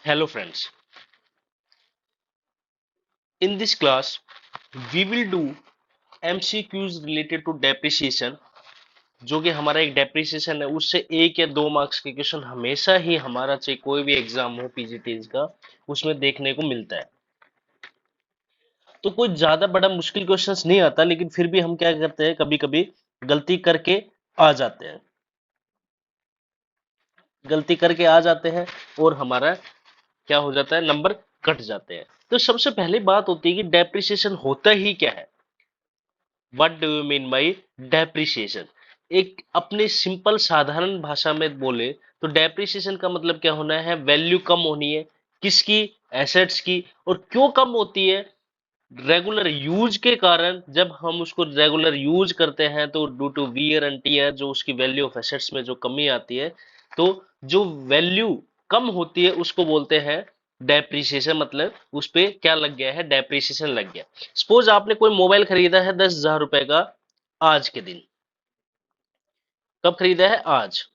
Hello friends, in this class we will do MCQs related to depreciation जो कि हमारा एक डेप्रिसिएशन है उससे एक या दो मार्क्स के क्वेश्चन हमेशा ही हमारा चाहे कोई भी एग्जाम हो पीजीटीज का उसमें देखने को मिलता है। तो कोई ज्यादा बड़ा मुश्किल क्वेश्चंस नहीं आता लेकिन फिर भी हम क्या करते हैं कभी कभी गलती करके आ जाते हैं गलती करके आ जाते हैं और हमारा क्या हो जाता है नंबर कट जाते हैं। तो सबसे पहली बात होती है कि डेप्रिसिएशन होता ही क्या है। What do you mean by depreciation. एक अपने सिंपल साधारण भाषा में बोले तो डेप्रिसिएशन का मतलब क्या होना है, वैल्यू कम होनी है। किसकी? एसेट्स की। और क्यों कम होती है? रेगुलर यूज के कारण। जब हम उसको रेगुलर यूज करते हैं तो due to wear and tear जो उसकी वैल्यू ऑफ एसेट्स में जो कमी आती है, तो जो वैल्यू कम होती है उसको बोलते हैं डेप्रिसिएशन। मतलब उस पे क्या लग गया है, डेप्रिसिएशन लग गया। सपोज आपने कोई मोबाइल खरीदा है 10,000 रुपए का आज के दिन। कब खरीदा है? आज।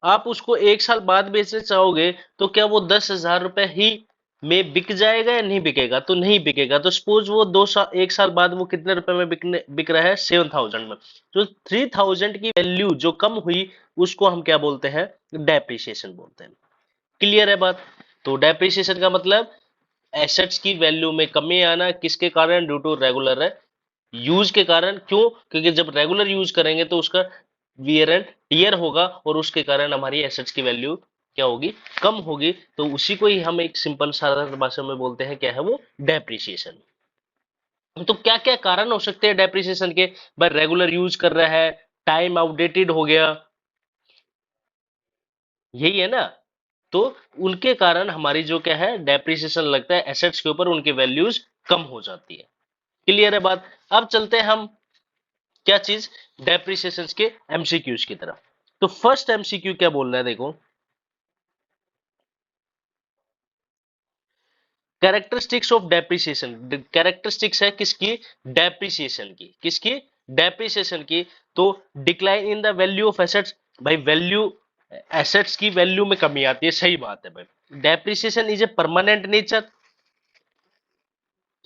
आप उसको एक साल बाद बेचना चाहोगे तो क्या वो 10,000 रुपए ही में बिक जाएगा या नहीं बिकेगा? तो नहीं बिकेगा। तो सपोज वो 2 साल, एक साल बाद वो कितने रुपए में बिक रहा है? 7,000 में। तो 3,000 की वैल्यू जो कम हुई उसको हम क्या बोलते हैं? डेप्रिसिएशन बोलते हैं। क्लियर है बात? तो डेप्रिसिएशन का मतलब एसेट्स की वैल्यू में कमी आना। किसके कारण? ड्यू टू रेगुलर यूज के कारण। क्यों? क्योंकि जब रेगुलर यूज करेंगे तो उसका वियर एंड टीयर होगा और उसके कारण हमारी एसेट्स की वैल्यू क्या होगी? कम होगी। तो उसी को ही हम एक सिंपल साधारण भाषा में बोलते हैं, क्या है वो? डेप्रिसिएशन। तो क्या क्या कारण हो सकते हैं डेप्रिसिएशन के? भाई रेगुलर यूज कर रहा है, टाइम आउटडेटेड हो गया, यही है ना। तो उनके कारण हमारी जो क्या है, डेप्रिसिएशन लगता है एसेट्स के ऊपर, उनकी वैल्यूज कम हो जाती है। क्लियर है बात? अब चलते हैं हम क्या चीज, डेप्रिसिएशन के एमसीक्यूज की तरफ। तो फर्स्ट एमसीक्यू क्या बोल रहा है, देखो। Characteristics of depreciation. कैरेक्टरिस्टिक्स है किसकी? डेप्रिसिएशन की। किसकी? डेप्रिसिएशन की। तो decline in the value of assets. भाई वैल्यू, एसेट्स की वैल्यू में कमी आती है, सही बात है भाई। Depreciation is a permanent nature.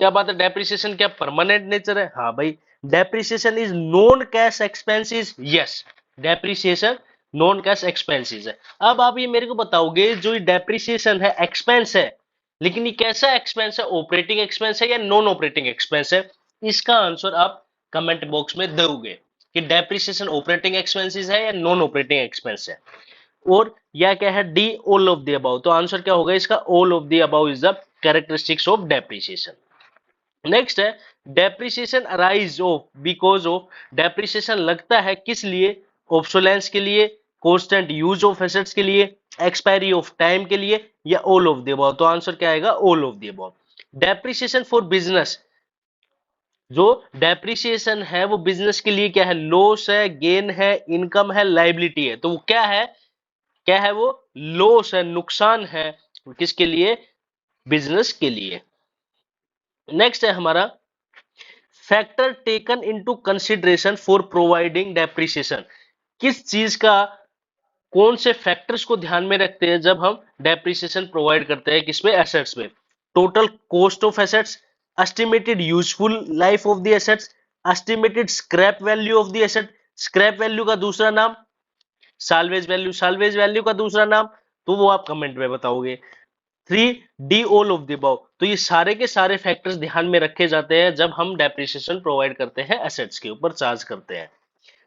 क्या बात है? डेप्रिसिएशन क्या परमानेंट नेचर है? हाँ भाई। Depreciation is non cash expenses. Yes, depreciation non cash expenses है। अब आप ये मेरे को बताओगे, जो ये डेप्रिसिएशन है एक्सपेंस है, लेकिन ये कैसा एक्सपेंस है? ऑपरेटिंग एक्सपेंस है या नॉन ऑपरेटिंग एक्सपेंस है? इसका आंसर आप कमेंट बॉक्स में दोगे कि डेप्रिसिएशन ऑपरेटिंग एक्सपेंसेस है या नॉन ऑपरेटिंग एक्सपेंस है। और या क्या है? D, all of the above. तो आंसर क्या होगा इसका? All of the above is the characteristics of depreciation. Next है depreciation arise of, because of. Depreciation लगता है किस लिए? ऑब्सोलेंस के लिए, कांस्टेंट यूज ऑफ एसेट्स के लिए, एक्सपायरी ऑफ टाइम के लिए, या ऑल ऑफ द अबव। तो आंसर क्या आएगा? All of the above. Depreciation for business. जो डेप्रिसिएशन है वो बिजनेस के लिए क्या है? लॉस है, गेन है, इनकम है, लाइबिलिटी है। तो वो क्या है? क्या है वो? लॉस है, नुकसान है। किसके लिए? बिजनेस के लिए। नेक्स्ट है हमारा factor taken into consideration for providing depreciation. किस चीज का, कौन से फैक्टर्स को ध्यान में रखते हैं जब हम डेप्रिसिएशन प्रोवाइड करते हैं? किसमें? एसेट्स में। Total cost of assets, estimated useful life of the assets, estimated scrap value of the asset. Scrap value का दूसरा नाम साल्वेज वैल्यू, साल्वेज वैल्यू का दूसरा नाम, तो वो आप कमेंट में बताओगे। 3, D, all of the above. तो ये सारे के सारे फैक्टर्स ध्यान में रखे जाते हैं जब हम डेप्रिसिएशन प्रोवाइड करते हैं, एसेट्स के ऊपर चार्ज करते हैं।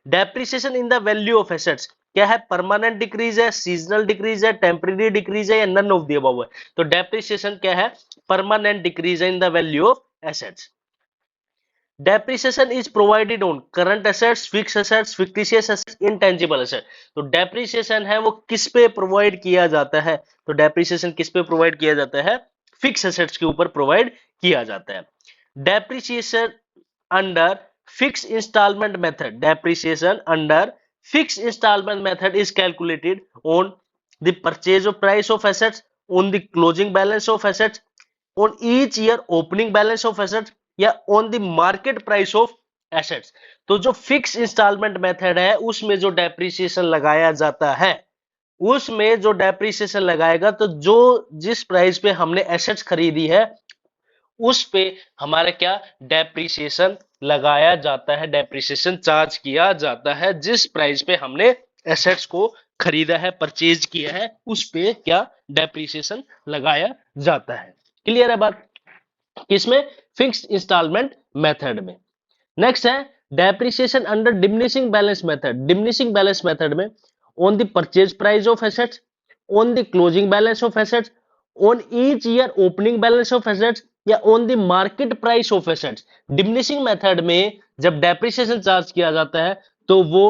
Depreciation in the value of assets क्या है? परमानेंट डिक्रीज है, सीजनल डिक्रीज है, टेम्परेरी डिक्रीज है, या नन ऑफ द अबव है? तो डेप्रिसिएशन क्या है? परमानेंट डिक्रीज है in the value of assets. Depreciation is provided on current assets, fix assets, fictitious assets, intangible asset. तो डेप्रिसिएशन है वो किस पे प्रोवाइड किया जाता है? तो डेप्रिसिएशन किस पे प्रोवाइड किया जाता है? फिक्स एसेट्स के ऊपर प्रोवाइड किया जाता है। Depreciation under fix instalment method. Depreciation under fix instalment method is calculated on the purchase of price of assets, on the closing balance of assets, on each year opening balance of assets, या on the market price of assets. तो जो fix instalment method है उसमें जो depreciation लगाया जाता है उसमें जो डेप्रिसिएशन लगाएगा, तो जो जिस प्राइस पे हमने एसेट्स खरीदी है उस पे हमारा क्या डेप्रिसिएशन लगाया जाता है, डेप्रिसिएशन चार्ज किया जाता है। जिस प्राइस पे हमने एसेट्स को खरीदा है, परचेज किया है, उस पे क्या डेप्रिसिएशन लगाया जाता है। क्लियर है बात? किसमें? फिक्स्ड इंस्टॉलमेंट मेथड में। नेक्स्ट है depreciation under diminishing balance method. Diminishing balance method में on the purchase price of assets, on the closing balance of assets, on each year opening balance of assets, या on the market price of assets. Diminishing method में जब depreciation charge किया जाता है तो वो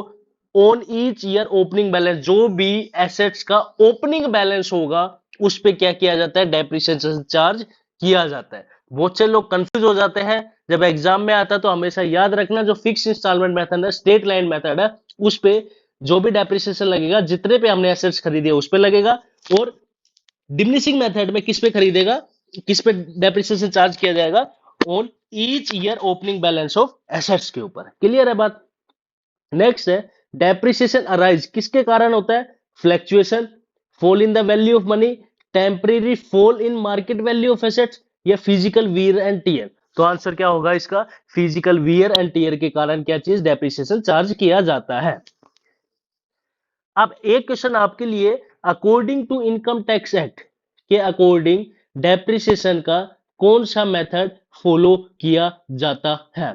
on each year opening balance, जो भी एसेट्स का ओपनिंग बैलेंस होगा उस पे क्या किया जाता है, डेप्रिसिएशन चार्ज किया जाता है। बहुत से लोग कंफ्यूज हो जाते हैं जब एग्जाम में आता है, तो हमेशा याद रखना जो फिक्स इंस्टॉलमेंट मेथड है, स्ट्रेट लाइन मेथड है, उस पे जो भी डेप्रिसिएशन लगेगा जितने पे हमने एसेट्स खरीदे उस पे लगेगा, और डिमिनिशिंग मेथड में किस पे खरीदेगा, किस पे डेप्रिसिएशन चार्ज किया जाएगा, on each year opening balance of assets के ऊपर। क्लियर है बात? नेक्स्ट है डेप्रिसिएशन अराइज किसके कारण होता है? Fluctuation, fall in the value of money, temporary fall in market value of assets, या फिजिकल वियर एंड टीयर। तो आंसर क्या होगा इसका? फिजिकल वियर एंड टीयर के कारण क्या चीज डेप्रिसिएशन चार्ज किया जाता है। अब एक क्वेश्चन आपके लिए, according to income tax act के अकॉर्डिंग डेप्रिसिएशन का कौन सा मेथड फॉलो किया जाता है?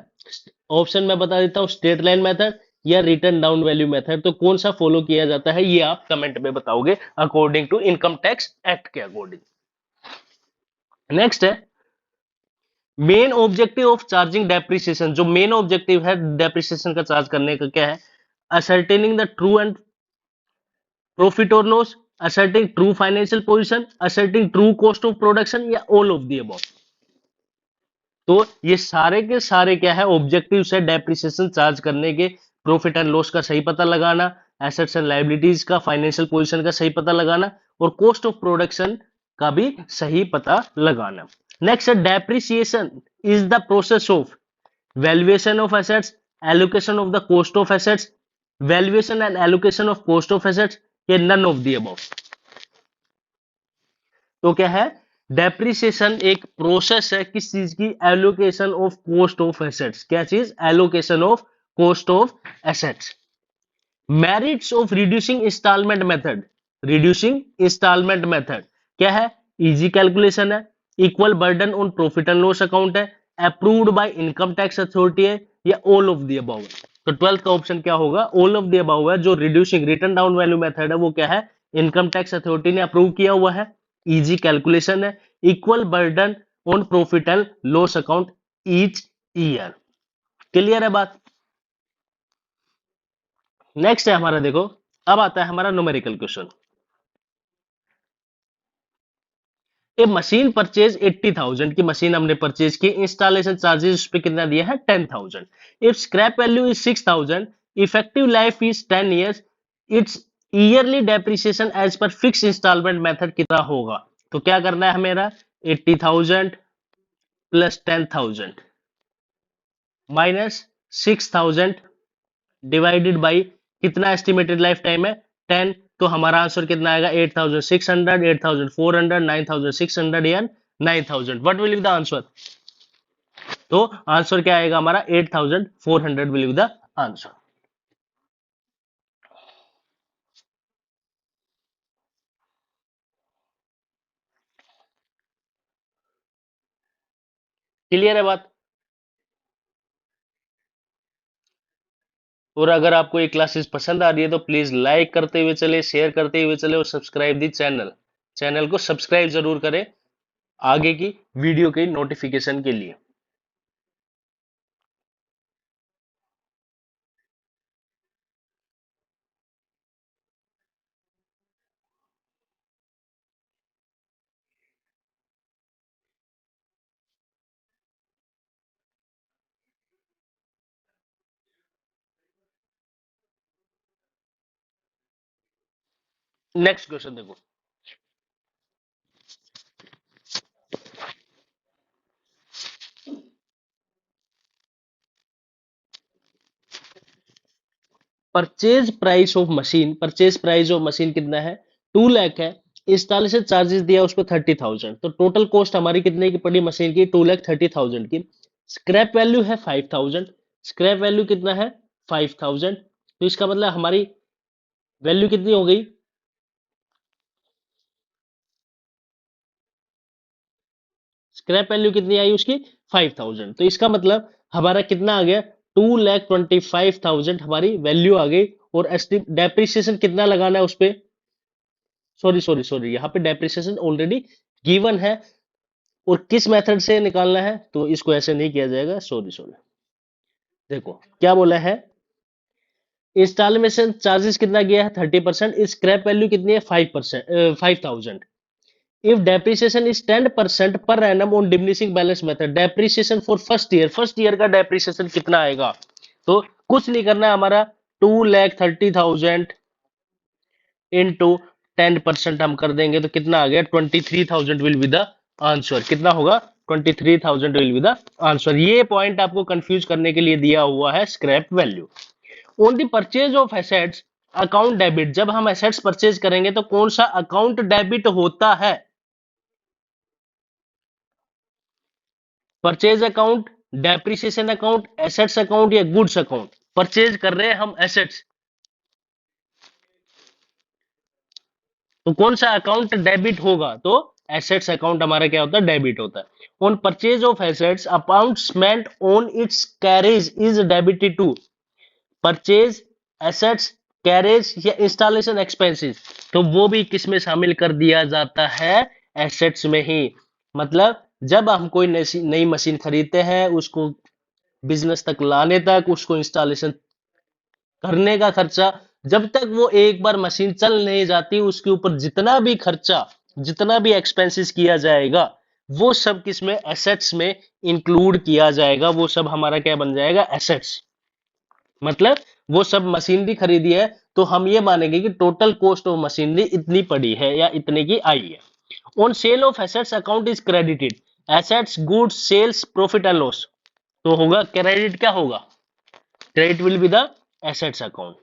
ऑप्शन मैं बता देता हूं, स्ट्रेट लाइन मेथड या रिटर्न डाउन वैल्यू मेथड। तो कौन सा फॉलो किया जाता है ये आप कमेंट में बताओगे according to income tax act के अकॉर्डिंग। नेक्स्ट है main objective of charging depreciation. जो मेन ऑब्जेक्टिव है डेप्रिसिएशन का चार्ज करने का क्या है? Ascertaining the true and profit और loss, asserting true financial position, asserting true cost of production, या ऑल ऑफ दी अबव। तो ये सारे के सारे क्या है ऑब्जेक्टिव्स है डेप्रिसिएशन चार्ज करने के। प्रॉफिट एंड लॉस का सही पता लगाना, एसेट्स एंड लायबिलिटीज का, फाइनेंशियल पोजीशन का सही पता लगाना, और कॉस्ट ऑफ प्रोडक्शन का भी सही पता लगाना। नेक्स्ट है depreciation is the process of valuation of assets, allocation of the cost of assets, valuation and allocation of cost of assets, या नन ऑफ दी अबव। तो क्या है? डेप्रिसिएशन एक प्रोसेस है किस चीज की? Allocation of cost of assets. क्या चीज? Allocation of cost of assets. Merits of reducing instalment method. Reducing instalment method क्या है? इजी कैलकुलेशन है, equal burden on profit and loss account है, approved by income tax authority है, या all of the above है। तो 12th का option क्या होगा? ऑल ऑफ दी अबव है। जो reducing return down value method है वो क्या है? इनकम टैक्स अथॉरिटी ने अप्रूव किया हुआ है, इजी कैलकुलेशन है, equal burden on profit and loss account each year. Clear है बात? नेक्स्ट है हमारा, देखो अब आता है हमारा न्यूमेरिकल क्वेश्चन। ए मशीन परचेज 80,000 की मशीन हमने परचेज की, इंस्टॉलेशन चार्जेस उस पे कितना दिया है? 10,000। If scrap value is 6,000, effective life is 10 years, its yearly depreciation as per fix instalment method कितना होगा? तो क्या करना है मेरा? 80,000 प्लस 10,000 माइनस 6,000 डिवाइडेड बाई कितना एस्टिमेटेड लाइफ टाइम है? 10। तो हमारा आंसर कितना आएगा? 8,600, 8,400, 9,600 या 9,000। What will be the answer? तो आंसर क्या आएगा हमारा? 8,400 will be the answer. Clear है बात? और अगर आपको ये क्लासेस पसंद आ रही है तो प्लीज लाइक करते हुए चले, शेयर करते हुए चले, और सब्सक्राइब दी चैनल। चैनल को सब्सक्राइब जरूर करें आगे की वीडियो के नोटिफिकेशन के लिए। नेक्स्ट क्वेश्चन देखो। परचेज प्राइस ऑफ मशीन कितना है, 2 लाख है। इंस्टॉलेशन चार्जेस दिया उसको 30,000, तो टोटल कॉस्ट हमारी कितने की पड़ी मशीन की, 2,30,000 की। स्क्रैप वैल्यू है 5,000, स्क्रैप वैल्यू कितना है 5,000, तो इसका मतलब हमारी वैल्यू कितनी हो गई, स्क्रैप वैल्यू कितनी आई उसकी 5,000, तो इसका मतलब हमारा कितना आ गया, 2,25,000 हमारी वैल्यू आ गई। और डेप्रिसिएशन कितना लगाना है उस पे, सॉरी सॉरी सॉरी, यहाँ पे डेप्रिसिएशन ऑलरेडी गिवन है। और किस मेथड से निकालना है, तो इसको ऐसे नहीं किया जाएगा, सॉरी सॉरी, देखो क्या बोला है, इंस्टॉलेशन चार्जेस कितना गया है 30%, स्क्रैप वैल्यू कितनी है 5%, 5,000। If depreciation is 10% per annum on diminishing balance method, depreciation for first year का डेप्रिसिएशन कितना आएगा, तो कुछ नहीं करना है हमारा, 2,30,000 इंटू 10% हम कर देंगे तो कितना आ गया, 23,000 विल बी द आंसर। कितना होगा, 23,000 विल बी द आंसर। ये पॉइंट आपको कंफ्यूज करने के लिए दिया हुआ है scrap value. On the purchase of assets account debit, जब हम एसेट्स परचेज करेंगे तो कौन सा अकाउंट डेबिट होता है, purchase account, depreciation account, assets account या गुड्स अकाउंट। परचेज कर रहे हैं हम एसेट्स, तो कौन सा अकाउंट डेबिट होगा, तो एसेट्स अकाउंट हमारा क्या होता है, डेबिट होता है। On purchase of assets amount spent on its carriage is debited to, purchase assets carriage या इंस्टॉलेशन एक्सपेंसेस, तो वो भी किस में शामिल कर दिया जाता है, एसेट्स में ही। मतलब जब हम कोई नई मशीन खरीदते हैं, उसको बिजनेस तक लाने तक, उसको इंस्टॉलेशन करने का खर्चा, जब तक वो एक बार मशीन चल नहीं जाती, उसके ऊपर जितना भी खर्चा, जितना भी एक्सपेंसेस किया जाएगा, वो सब किसमें, एसेट्स में इंक्लूड किया जाएगा, वो सब हमारा क्या बन जाएगा, एसेट्स। मतलब वो सब मशीनरी खरीदी है तो हम ये मानेंगे कि टोटल कॉस्ट ऑफ मशीनरी इतनी पड़ी है या इतने की आई है। On sale of assets account is credited, assets goods sales profit and loss, तो होगा क्रेडिट, क्या होगा, credit will be the assets account.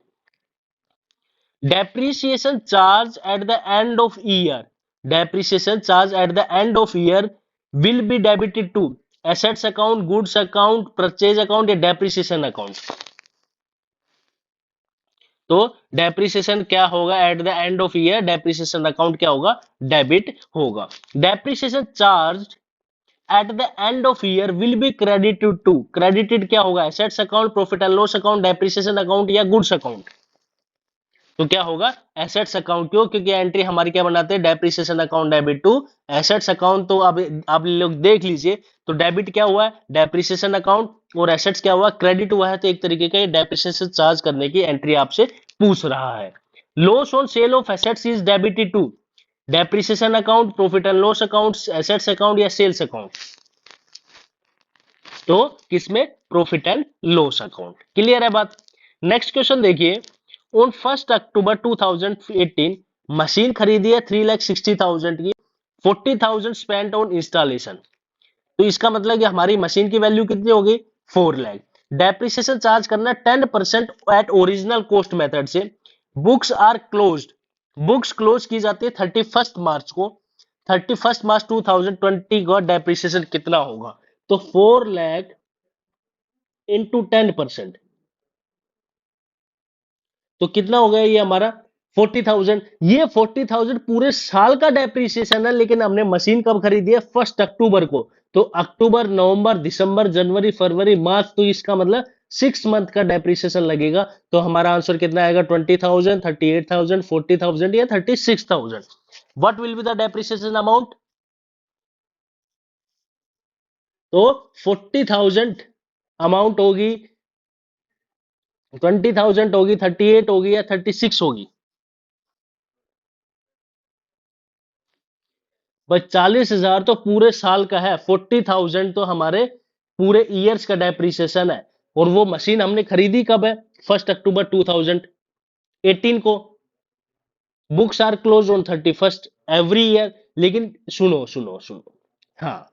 Depreciation charge at the end of year, depreciation charge at the end of year will be debited to assets account, goods account, purchase account या depreciation account. तो depreciation क्या होगा at the end of year, depreciation account क्या होगा, debit होगा। Depreciation charge at the end of year will be credited to, credited क्या होगा, assets account, profit and loss account, depreciation account या goods account. तो क्या होगा, एसेट्स अकाउंट, क्यों, क्योंकि एंट्री हमारी क्या बनाते हैं, depreciation account debit to assets account. तो अब आप लोग देख लीजिए, तो डेबिट क्या हुआ है, डेप्रिसिएशन अकाउंट, और एसेट्स क्या हुआ, क्रेडिट हुआ है। तो एक तरीके का डेप्रिसिएशन चार्ज करने की एंट्री आपसे पूछ रहा है। Loss on sale of assets is debited to depreciation account, profit and loss account, assets account या सेल्स अकाउंट। तो किसमें, profit and loss account. Clear है बात। नेक्स्ट क्वेश्चन देखिए, ऑन 1 अक्टूबर 2018 मशीन खरीदी है 3,60,000 की, 40,000 स्पेंट ऑन इंस्टॉलेशन, तो इसका मतलब कि हमारी मशीन की वैल्यू कितनी होगी, 4 लाख। डेप्रिसिएशन चार्ज करना 10% एट ओरिजिनल कॉस्ट मेथड से। Books are closed, books close की जाती है 31 मार्च को, 31 मार्च 2020 का डेप्रिसिएशन कितना होगा, तो 4 लाख इंटू 10%, तो कितना हो गया ये हमारा 40,000। ये 40,000 पूरे साल का डेप्रिसिएशन है, लेकिन हमने मशीन कब खरीदी है, 1 अक्टूबर को। तो अक्टूबर, नवंबर, दिसंबर, जनवरी, फरवरी, मार्च, तो इसका मतलब 6 मंथ का डेप्रिसिएशन लगेगा। तो हमारा आंसर कितना आएगा, 20,000, 38,000, 40,000 या 36,000। What will be the depreciation amount, तो 40,000 अमाउंट होगी, 20,000 होगी, 38 होगी या 36 होगी, बस 40,000 तो पूरे साल का है, 40,000 तो हमारे पूरे ईयर्स का डेप्रिसिएशन है। और वो मशीन हमने खरीदी कब है, 1 अक्टूबर 2018 को। Books are close on 31 every year. लेकिन सुनो सुनो सुनो, हाँ,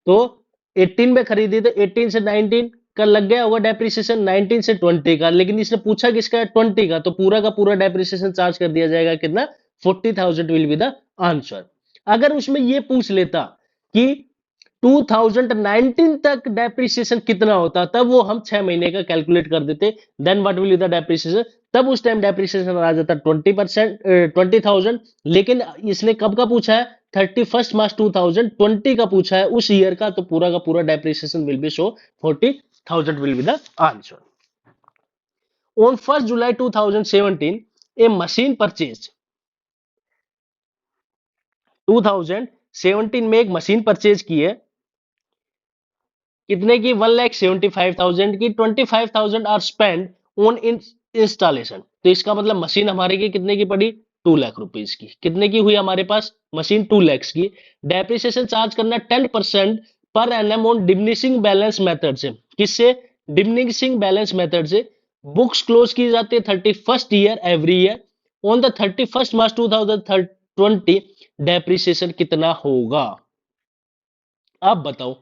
तो 18 में खरीदी, तो 18 से 19 का लग गया होगा डेप्रिसिएशन 19 से 20 का, लेकिन इसने पूछा किसका है, 20 का, तो पूरा का पूरा डेप्रिसिएशन चार्ज कर दिया जाएगा कितना, 40,000 विल बी द आंसर। अगर उसमें ये पूछ लेता कि 2019 तक डेप्रिसिएशन कितना होता, तब वो हम 6 महीने का कैलकुलेट कर देते, then what will be the depreciation, तब उस टाइम डेप्रिसिएशन आ जाता 20%, 20,000। लेकिन इसने कब का पूछा है, 31 मार्च 2020 का पूछा है, उस ईयर का, तो पूरा का पूरा depreciation will B show 40,000 will be the answer. On 1 July 2017 A machine purchase, 2017 में एक मशीन परचेज की है, कितने की, 1,75,000 की, 25,000 आर स्पेंड ऑन इंस्टॉलेशन। तो इसका मतलब मशीन हमारे की कितने की पड़ी, 2 लाख रुपीज की। कितने की हुई हमारे पास मशीन, 2 लाख की। डेप्रिसिएशन चार्ज करना 10% per annum on diminishing balance method से, किससे, डिमिनिशिंग बैलेंस मेथड से। बुक्स क्लोज की जाती है 31st year every year, on the 31 March 2020 depreciation कितना होगा, आप बताओ।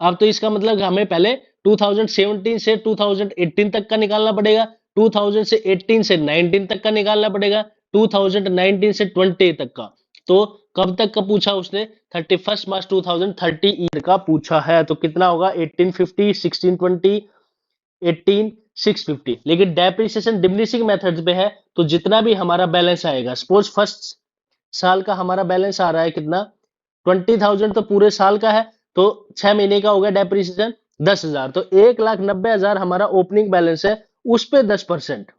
अब तो इसका मतलब हमें पहले 2017 से 2018 तक का निकालना पड़ेगा, 2000 से 18 से 19 तक का निकालना पड़ेगा, 2019 से 20 तक का। तो कब तक का पूछा उसने, 31 मार्च 2030 ईयर का पूछा है, तो कितना होगा, 1850, 1620, 18, 650। लेकिन डेप्रिसिएशन डिमिनिशिंग मेथड पे है, तो जितना भी हमारा बैलेंस आएगा, सपोज फर्स्ट साल का हमारा बैलेंस आ रहा है कितना, 20,000, तो पूरे साल का है, तो 6 महीने का हो गया डेप्रिसिएशन 10,000, तो 1,90,000 हमारा ओपनिंग बैलेंस है, उस पे 10%,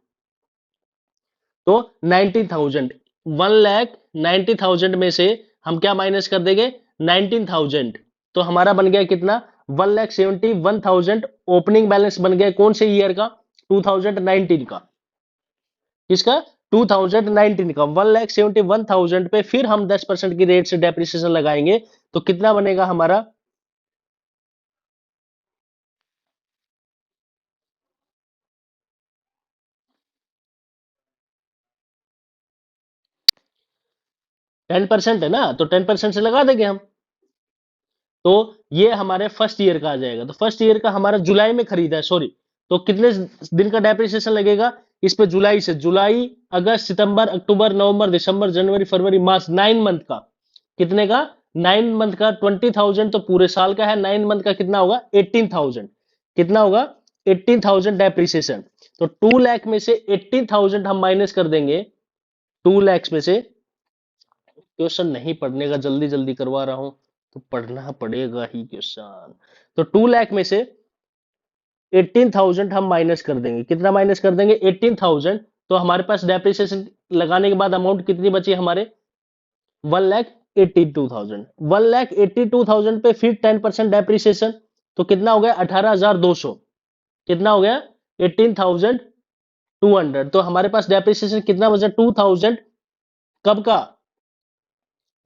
तो 90,000, 1,90,000 में से हम क्या माइनस कर देंगे, 19,000, तो हमारा बन गया कितना, 1,71,000 ओपनिंग बैलेंस बन गया, कौन से ईयर का, 2019 का। किसका, 2019 का। 1,71,000 पे फिर हम 10% की रेट से डेप्रिसिएशन लगाएंगे, तो कितना बनेगा हमारा, टेन परसेंट है ना, तो 10% से लगा देंगे हम। तो ये हमारे फर्स्ट ईयर का आ जाएगा, तो फर्स्ट ईयर का हमारा जुलाई में खरीदा है, सॉरी, तो कितने दिन का डेप्रिसिएशन लगेगा इस पे, जुलाई से, जुलाई, अगस्त, सितंबर, अक्टूबर, नवंबर, दिसंबर, जनवरी, फरवरी, मार्च, 9 मंथ का। कितने का, 9 मंथ का, 20,000, तो पूरे साल का है, 9 मंथ का कितना होगा, 18,000। कितना होगा, 18,000 डेप्रिसिएशन। तो 2 लाख में से 18,000 हम माइनस कर देंगे, 2 लाख में से, क्वेश्चन नहीं पढ़ने का, जल्दी जल्दी करवा रहा हूं, तो पढ़ना पड़ेगा ही क्वेश्चन। तो 2 लाख में से 18,000 हम माइनस कर देंगे, कितना माइनस कर देंगे, 18,000, तो हमारे पास डेप्रिसिएशन लगाने के बाद अमाउंट कितनी बची हमारे, 1,82,000। 1,82,000 पे फिर 10% डेप्रिसिएशन, तो कितना हो गया, 18,200। कितना हो गया, 18,200। तो हमारे पास डेप्रिसिएशन कितना बचा, 2,000, कब का,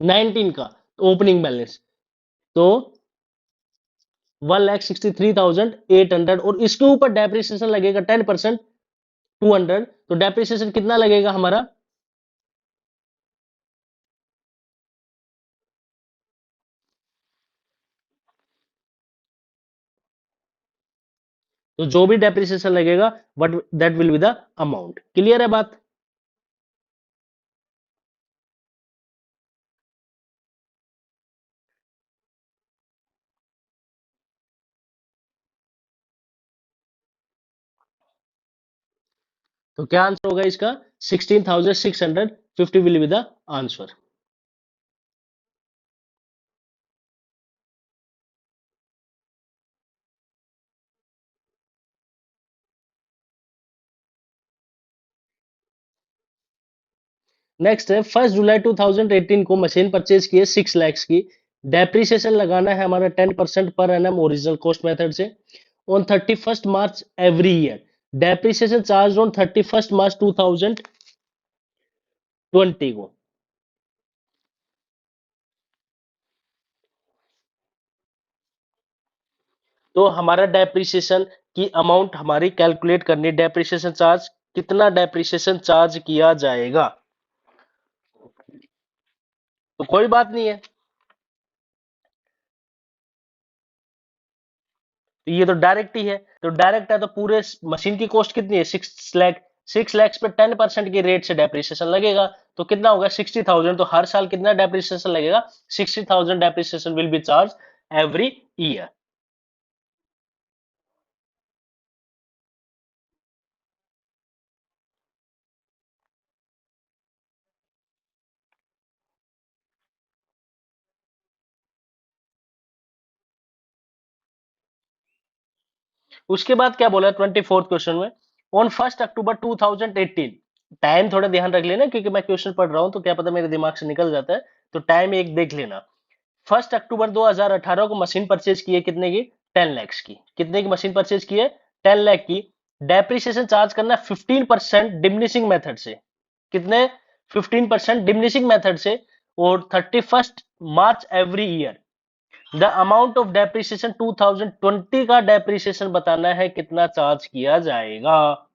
19 का, ओपनिंग बैलेंस, तो 1,63,800, और इसके ऊपर डेप्रिसिएशन लगेगा 10%, 200, तो डेप्रिसिएशन कितना लगेगा हमारा, तो जो भी डेप्रिसिएशन लगेगा, what that will be the amount. Clear है बात। तो क्या आंसर होगा इसका, 16,650 will be the answer. Next है, 1 जुलाई 2018 को मशीन परचेज की है 6 लाख की, डेप्रिसिएशन लगाना है हमारा 10% per annum original cost method से, on 31 March every year, depreciation charge on 31 March 2020 को। तो हमारा डेप्रिसिएशन की अमाउंट हमारी कैलकुलेट करनी, डेप्रिसिएशन चार्ज, कितना डेप्रिसिएशन चार्ज किया जाएगा, तो कोई बात नहीं है, तो ये तो डायरेक्ट ही है, तो डायरेक्ट है तो पूरे मशीन की कॉस्ट कितनी है 6 लाख, 6 लाख पे 10% की रेट से डेप्रिसिएशन लगेगा, तो कितना होगा 60,000। तो हर साल कितना डेप्रिसिएशन लगेगा 60,000 depreciation will B charge every year. उसके बाद क्या बोला 24th क्वेश्चन में, ऑन 1 अक्टूबर 2018, टाइम थोड़ा ध्यान रख लेना क्योंकि मैं क्वेश्चन पढ़ रहा हूं तो क्या पता मेरे दिमाग से निकल जाता है, तो टाइम एक देख लेना। 1 अक्टूबर 2018 को मशीन परचेज की है कितने की 10 लाख की, कितने की मशीन परचेज की है 10 लाख की। डेप्रिसिएशन चार्ज करना 15% डिमिनिशिंग मेथड से, कितने 15% डिमिनिशिंग मेथड से, और 31 March every year. The amount of depreciation 2020 का डेप्रिसिएशन बताना है कितना चार्ज किया जाएगा।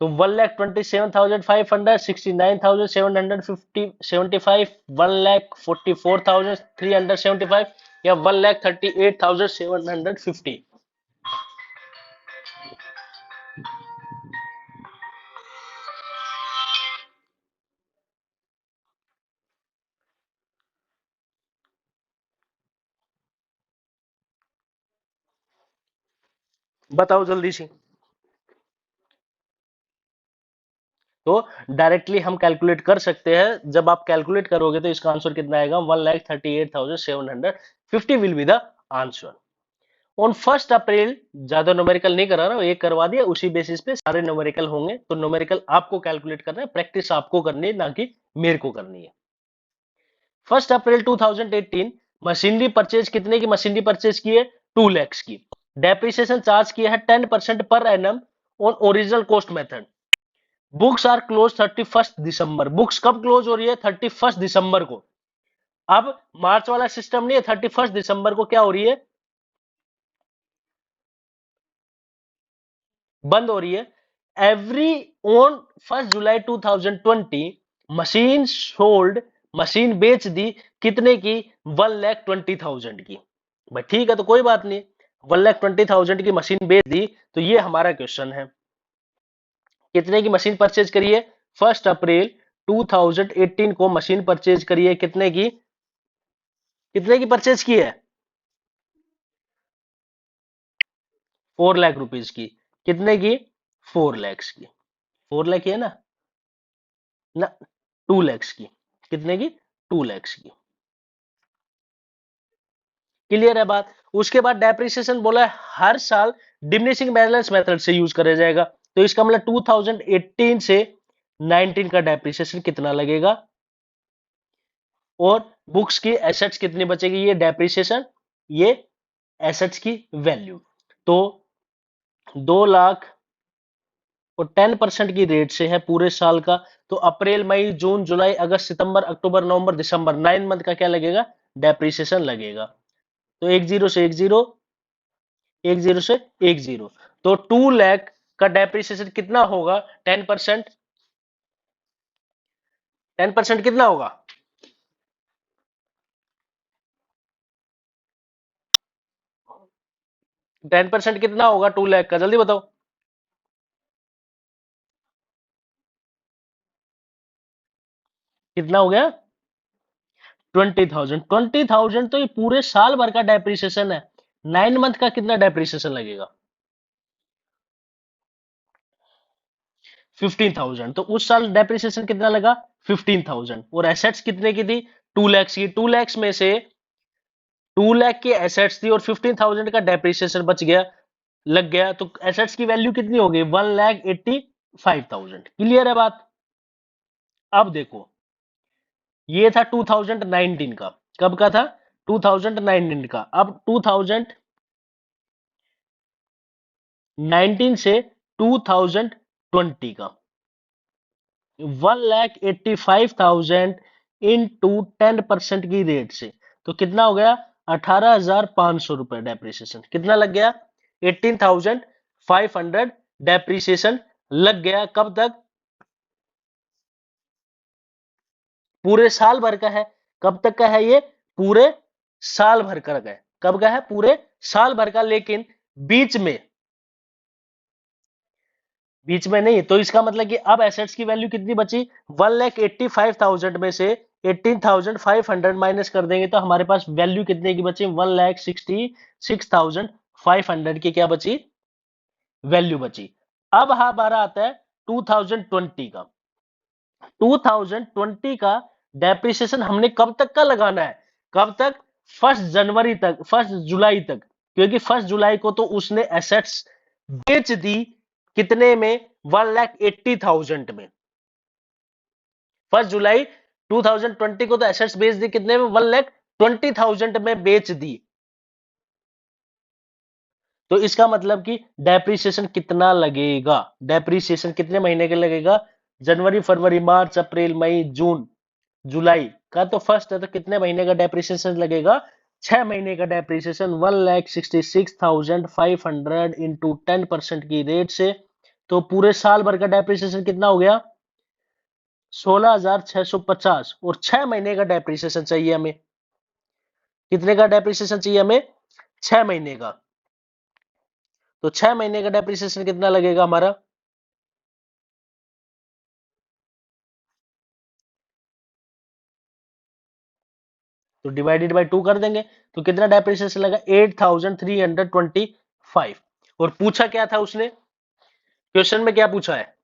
तो 1,27,500, 69,750, 1,44,375 या 1,38,750। बताओ जल्दी से। तो डायरेक्टली हम कैलकुलेट कर सकते हैं, जब आप कैलकुलेट करोगे तो इसका आंसर कितना आएगा 1,38,750 will be the answer. On 1 अप्रैल, ज्यादा न्यूमेरिकल नहीं करा रहा हूं, एक करवा दिया, उसी बेसिस पे सारे न्यूमेरिकल होंगे, तो न्यूमेरिकल आपको कैलकुलेट करना है, प्रैक्टिस आपको करनी है ना कि मेरे को करनी है। 1 अप्रैल 2018 मशीनरी परचेज कितने की मशीनरी परचेज की है 2 लाख की। डेप्रिसिएशन चार्ज किया है 10% per annum on original cost method. Books are close 31 December, books कब क्लोज हो रही है 31 दिसंबर को। अब मार्च वाला सिस्टम नहीं है, 31 दिसंबर को क्या हो रही है बंद हो रही है। Every on 1 July 2020 machine sold, machine बेच दी कितने की 1,20,000 की। भाई ठीक है तो कोई बात नहीं, 1,20,000 की मशीन बेच दी, तो ये हमारा क्वेश्चन है कितने की मशीन परचेज करिए 1 अप्रैल 2018 को मशीन परचेज करिए कितने की, कितने की परचेज की है 4 लाख रुपीज की, कितने की 4 लाख की, 4 लाख है ना 2 लाख की, कितने की 2 लाख की। क्लियर है बात। उसके बाद डेप्रिसिएशन बोला है हर साल डिमिनिशिंग बैलेंस मेथड से यूज करा जाएगा, तो इसका मतलब 2018 से 19 का डेप्रिसिएशन कितना लगेगा, और बुक्स की एसेट्स कितनी बचेगी, ये डेप्रिसिएशन, ये एसेट्स की वैल्यू। तो 2 लाख और 10% की रेट से है पूरे साल का, तो अप्रैल मई जून जुलाई अगस्त सितंबर अक्टूबर नवंबर दिसंबर 9 मंथ का क्या लगेगा डेप्रिसिएशन लगेगा। तो एक जीरो से एक जीरो, एक जीरो से एक जीरो, तो 2 लाख का डेप्रिसिएशन कितना होगा 10%, 10% कितना होगा 10% कितना होगा 2 लाख का, जल्दी बताओ कितना हो गया 20,000। 20,000 तो ये पूरे साल भर का डेप्रिसिएशन है, 9 मंथ का कितना डेप्रिसिएशन लगेगा 15,000, तो उस साल डेप्रिसिएशन कितना लगा 15,000, और एसेट्स कितने की थी 2 लाख की, 2 लाख में से 2 लाख की एसेट्स थी और 15,000 का डेप्रिसिएशन बच गया, लग गया, तो एसेट्स की वैल्यू कितनी हो गई 1,85,000। क्लियर है बात। अब देखो ये था 2019 का, कब का था 2019 का, अब 2019 से 2020 का 1,85,000 इंटू 10% की रेट से, तो कितना हो गया 18,500 रुपए डेप्रिसिएशन, कितना लग गया 18,500 डेप्रिसिएशन लग गया, कब तक पूरे साल भर का है। कब तक का है ये पूरे साल भर का है, कब का है पूरे साल भर का, लेकिन बीच में, बीच में नहीं, तो इसका मतलब कि अब एसेट्स की वैल्यू कितनी बची, 1,85,000 में से 18,500 माइनस कर देंगे तो हमारे पास वैल्यू कितने की बची, 1,66,500 की क्या बची, वैल्यू बची। अब हमारा आता है 2020 का। 2020 का डेप्रिसिएशन हमने कब तक का लगाना है, कब तक, 1 जनवरी तक, 1 जुलाई तक, क्योंकि 1 जुलाई को तो उसने एसेट्स बेच दी, कितने में, 1,80,000 में। 1 जुलाई 2020 को तो एसेट्स बेच दी कितने में, 1,20,000 में बेच दी। तो इसका मतलब कि डेप्रिसिएशन कितना लगेगा, डेप्रिसिएशन कितने महीने के लगेगा, जनवरी फरवरी मार्च अप्रैल मई जून जुलाई का तो फर्स्ट है, तो कितने महीने का डेप्रिसिएशन लगेगा, 6 महीने का डेप्रिसिएशन। 1,66,500 इंटू 10% की रेट से, तो पूरे साल भर का डेप्रिसिएशन कितना हो गया, 16,650, और 6 महीने का डेप्रिसिएशन चाहिए हमें, कितने का डेप्रिसिएशन चाहिए हमें, 6 महीने का। तो 6 महीने का डेप्रिसिएशन कितना लगेगा हमारा, तो डिवाइडेड बाय 2 कर देंगे, तो कितना डेप्रिसिएशन लगा, 8,325। और पूछा क्या था उसने, क्वेश्चन में क्या पूछा है,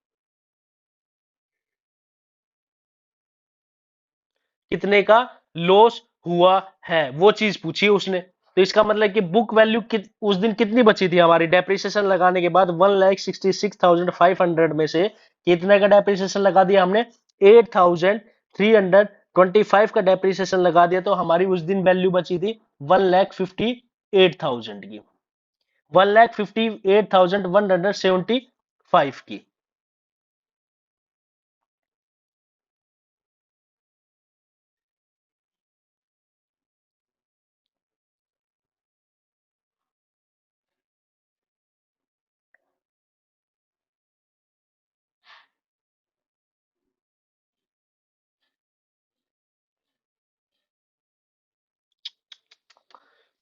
कितने का लॉस हुआ है, वो चीज पूछी है उसने। तो इसका मतलब कि बुक वैल्यू उस दिन कितनी बची थी हमारी, डेप्रिसिएशन लगाने के बाद 1,66,500 में से कितने का डेप्रिसिएशन लगा दिया हमने, 8,325 का डेप्रिसिएशन लगा दिया, तो हमारी उस दिन वैल्यू बची थी 1,58,000 की, 1,58,175 की।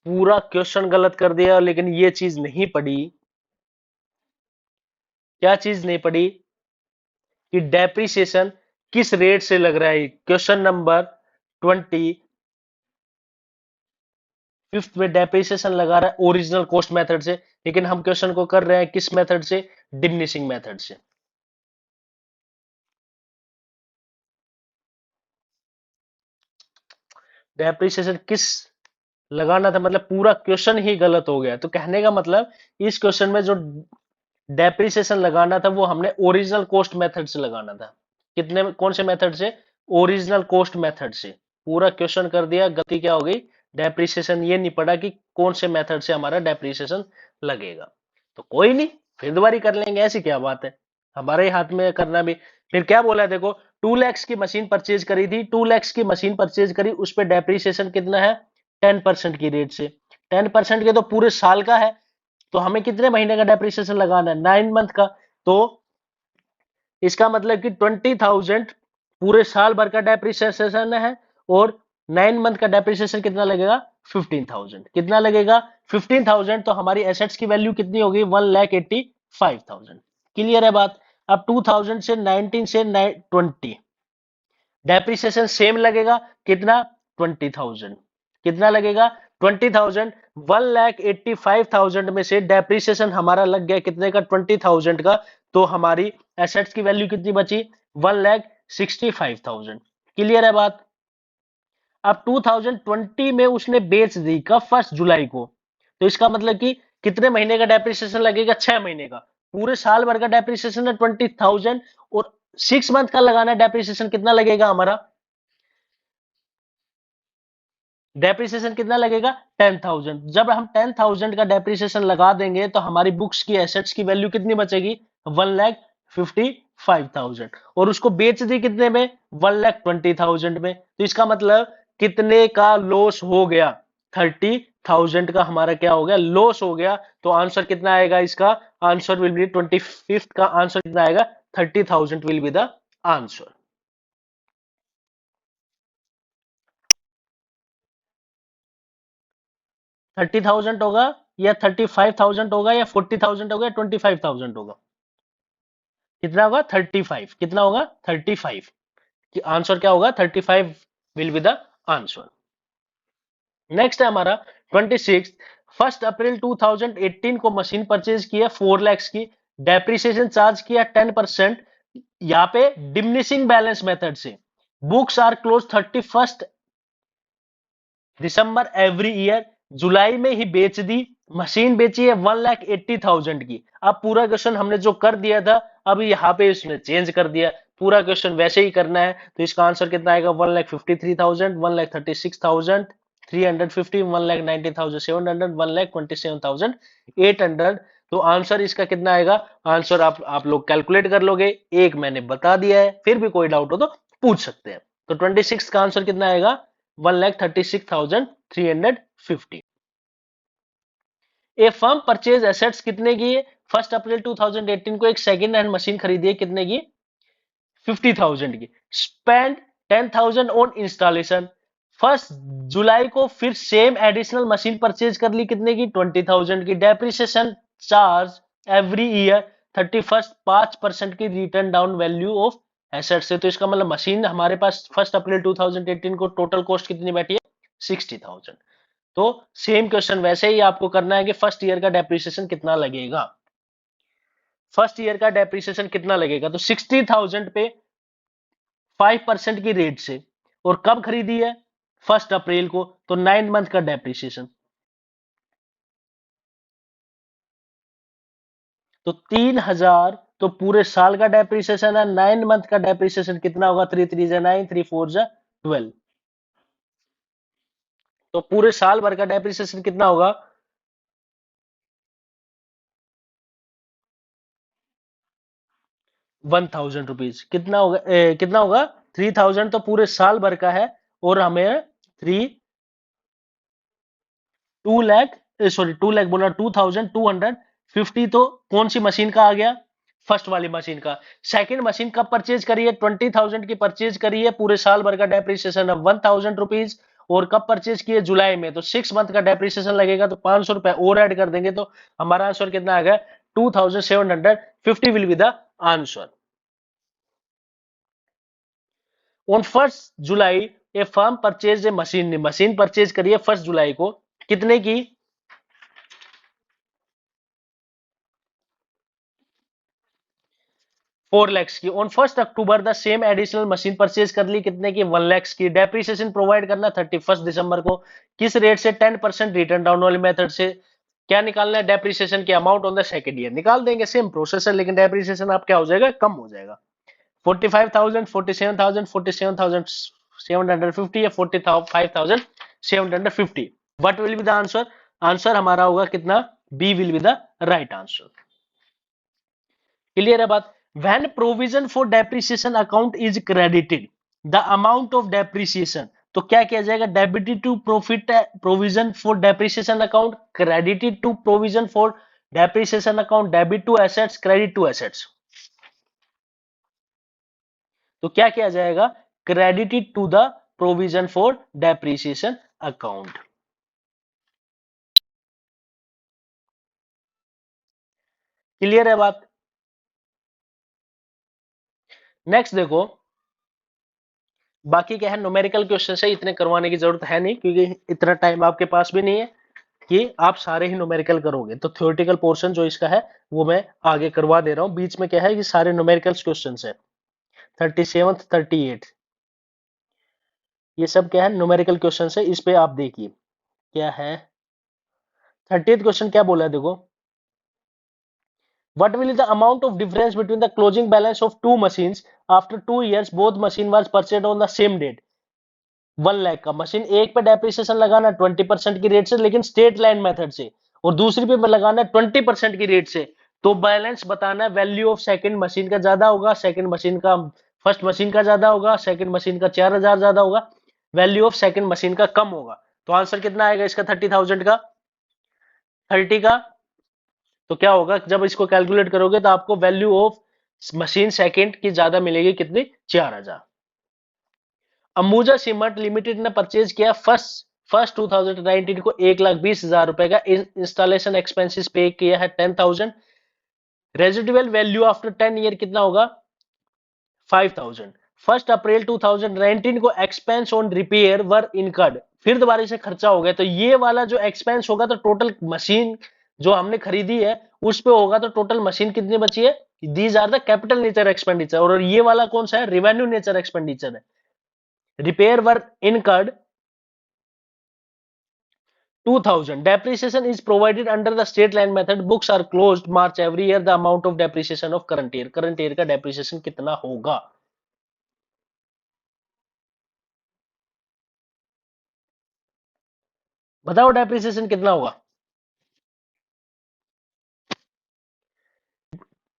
पूरा क्वेश्चन गलत कर दिया, लेकिन ये चीज नहीं पढ़ी, क्या चीज नहीं पढ़ी, कि डेप्रिसिएशन किस रेट से लग रहा है। क्वेश्चन नंबर 25 में डेप्रिसिएशन लगा रहा है ओरिजिनल कॉस्ट मेथड से, लेकिन हम क्वेश्चन को कर रहे हैं किस मेथड से, डिमिनिशिंग मेथड से। डेप्रिसिएशन किस लगाना था, मतलब पूरा क्वेश्चन ही गलत हो गया। तो कहने का मतलब इस क्वेश्चन में जो डेप्रिसिएशन लगाना था वो हमने ओरिजिनल कॉस्ट मेथड से लगाना था। कितने, कौन से मेथड से, ओरिजिनल कॉस्ट मेथड से। पूरा क्वेश्चन कर दिया, गलती क्या हो गई, डेप्रिसिएशन ये नहीं पड़ा कि कौन से मेथड से हमारा डेप्रिसिएशन लगेगा। तो कोई नहीं, फिर दोबारा कर लेंगे, ऐसी क्या बात है, हमारे ही हाथ में करना भी। फिर क्या बोला है, देखो 2 लाख की मशीन परचेज करी थी, 2 लाख की मशीन परचेज करी, उस पर डेप्रिसिएशन कितना है, 10% की रेट से। 10% के तो पूरे साल का है, तो हमें कितने महीने का डेप्रिसिएशन लगाना है, 9 मंथ का। तो इसका मतलब कि 20,000 पूरे साल भर का डेप्रिसिएशन है, और 9 मंथ का डेप्रिसिएशन कितना लगेगा, 15,000। कितना लगेगा, 15,000। तो हमारी एसेट्स की वैल्यू कितनी होगी, 1,85,000। क्लियर है बात। अब 2000 से 19 से 20 डेप्रिसिएशन सेम लगेगा, कितना, 20,000। कितना लगेगा, 20,000। 1,85,000 में से डेप्रिसिएशन हमारा लग गया कितने का, 20,000 का। तो हमारी एसेट्स की वैल्यू कितनी बची, 1,65,000। क्लियर है बात। अब 2020 में उसने बेच दी, कब, 1 जुलाई को। तो इसका मतलब कि कितने महीने का डेप्रिसिएशन लगेगा, 6 महीने का। पूरे साल भर का डेप्रिसिएशन है 20,000, और 6 मंथ का लगाना डेप्रिसिएशन कितना लगेगा हमारा, डेप्रिसिएशन कितना लगेगा, 10,000। जब हम 10,000 का डेप्रिसिएशन लगा देंगे तो हमारी बुक्स की एसेट्स की वैल्यू कितनी बचेगी, 1,55,000। और उसको बेच दी कितने में, 1,20,000 में। तो इसका मतलब कितने का लॉस हो गया, 30,000 का हमारा क्या हो गया, लॉस हो गया। तो आंसर कितना आएगा इसका, आंसर विल बी 25th का आंसर कितना आएगा, 30,000 विल बी द आंसर। 30,000 होगा या 35,000 होगा या 40,000 होगा या 25,000 होगा? कितना होगा? 35। कितना होगा? 35 कि आंसर क्या होगा? 35 will be the answer. Next है हमारा 26। 1 अप्रैल 2018 को मशीन परचेज किया 4 lakhs की, डेप्रिसिएशन चार्ज किया 10%। यहाँ पे डिमिनिशिंग बैलेंस मेथड से books are close 31 December every year. जुलाई में ही बेच दी, मशीन बेची है 1,80,000 की। अब पूरा क्वेश्चन हमने जो कर दिया था, अब यहाँ पे इसने चेंज कर दिया, पूरा क्वेश्चन वैसे ही करना है। तो इसका आंसर कितना आएगा? 1,53,000, 1,36,000, 350, 1,90,700, 1,27,800। तो आंसर इसका कितना आएगा? आंसर आप लोग कैलकुलेट कर लोगे, एक मैंने बता दिया है, फिर भी कोई डाउट हो तो पूछ सकते हैं। तो 26 का आंसर कितना आएगा? 1,36,350। ए फर्म परचेज एसेट्स कितने की है? 1 अप्रैल 2018 को एक सेकेंड हैंड मशीन खरीदी है, कितने की? 50,000 की। Spend 10,000 on installation. 1 जुलाई को फिर सेम एडिशनल मशीन परचेज कर ली, कितने की? 20,000 की। डेप्रिसिएशन चार्ज एवरी ईयर 31 5% की return down value of asset से। तो इसका मतलब मशीन हमारे पास 1 अप्रैल 2018 को टोटल कॉस्ट कितनी बैठी है? 60,000। तो सेम क्वेश्चन वैसे ही आपको करना है कि फर्स्ट ईयर का डेप्रिसिएशन कितना लगेगा। फर्स्ट ईयर का डेप्रिसिएशन कितना लगेगा? तो 60,000 पे 5% की रेट से, और कब खरीदी है? 1 अप्रैल को, तो 9 मंथ का डेप्रिसिएशन। तो 3,000 तो पूरे साल का डेप्रिसिएशन है। 9 मंथ का डेप्रिसिएशन कितना होगा? 3 3 जा 9, 3 4 जा 12। तो पूरे साल भर का डेप्रिसिएशन कितना होगा? 1,000 रुपीज। कितना होगा? कितना होगा? 3,000 तो पूरे साल भर का है, और हमें 2 लाख, सॉरी 2 लाख बोला, 2,250 तो कौन सी मशीन का आ गया? फर्स्ट वाली मशीन का। सेकंड मशीन कब परचेज करी है? 20,000 की परचेज करी है, पूरे साल भर का डेप्रिसिएशन है 1,000 रुपीज। और कब परचेज किए? जुलाई में, तो 6 मंथ का डेप्रिसिएशन लगेगा, तो 500 रुपए और ऐड कर देंगे, तो हमारा आंसर कितना आ गया? 2,750 will be the answer. On 1 July A firm purchase a machine, ने मशीन परचेज करी है 1 जुलाई को, कितने की? 4 lakhs की। On 1 October the same additional machine purchase कर ली, कितने की? 1 lakhs की। डेप्रिसिएशन प्रोवाइड करना 31 दिसंबर को, किस रेट से? 10% रिटर्न डाउन वाले मेथड से। क्या निकालना है? डेप्रिसिएशन के amount on the second year निकाल देंगे, सेम प्रोसेस है, लेकिन डेप्रिसिएशन आप क्या हो जाएगा? कम हो जाएगा। 45,000, 47,000, 47,750 या 45,750। What will be the answer? Answer हमारा होगा कितना? B will be the right answer. Clear है बात? When provision for depreciation account is credited the amount of depreciation, तो क्या किया जाएगा? Debited to profit provision for depreciation account, credited to provision for depreciation account, debit to assets, credit to assets. तो क्या किया जाएगा? Credited to the provision for depreciation account. Clear है बात? नेक्स्ट देखो, बाकी क्या है, न्यूमेरिकल क्वेश्चन है, इतने करवाने की जरूरत है नहीं, क्योंकि इतना टाइम आपके पास भी नहीं है कि आप सारे ही न्यूमेरिकल करोगे। तो थ्योरेटिकल पोर्शन जो इसका है वो मैं आगे करवा दे रहा हूं। बीच में क्या है कि सारे न्यूमेरिकल क्वेश्चन है, 37, 38, ये सब क्या है? न्यूमेरिकल क्वेश्चन है। इस पे आप देखिए क्या है। 30th क्वेश्चन क्या बोला है, देखो। What will be the amount of difference between the closing balance of two machines after 2 years both machine was purchased on the same date? 1 lakh का मशीन, एक पे डेप्रिसिएशन लगाना 20% की रेट से, लेकिन स्ट्रेट लाइन मेथड से, और दूसरी पे लगाना 20% की रेट से। तो बैलेंस बताना है, वैल्यू ऑफ सेकंड मशीन का ज्यादा होगा, सेकंड मशीन का फर्स्ट मशीन का ज्यादा होगा, सेकंड मशीन का 4,000 ज्यादा होगा, वैल्यू ऑफ सेकंड मशीन का कम होगा। तो आंसर कितना आएगा इसका? 30,000 का, 30 का। तो क्या होगा जब इसको कैलकुलेट करोगे, तो आपको वैल्यू ऑफ मशीन सेकंड की ज्यादा मिलेगी, कितनी? 4,000। अंबुजा सीमेंट लिमिटेड ने परचेज किया फर्स्ट 2019 को 1,20,000 रुपए का इंस्टॉलेशन एक्सपेंसेस पे किया है 10,000। रेजिडुअल वैल्यू आफ्टर 10 ईयर कितना होगा? 5,000। फर्स्ट अप्रैल 2019 को expense on repair were incurred, फिर दोबारा से खर्चा हो गया, तो ये वाला जो एक्सपेंस होगा तो टोटल मशीन जो हमने खरीदी है उस पे होगा, तो टोटल मशीन कितनी बची है? These are the capital nature expenditure. और ये वाला कौन सा है? रिवेन्यू नेचर एक्सपेंडिचर है। Repair were incurred 2000. Depreciation is provided under the straight line method. Books are closed March every year. The amount of depreciation of current year. Current year का depreciation कितना होगा? बताओ depreciation कितना होगा?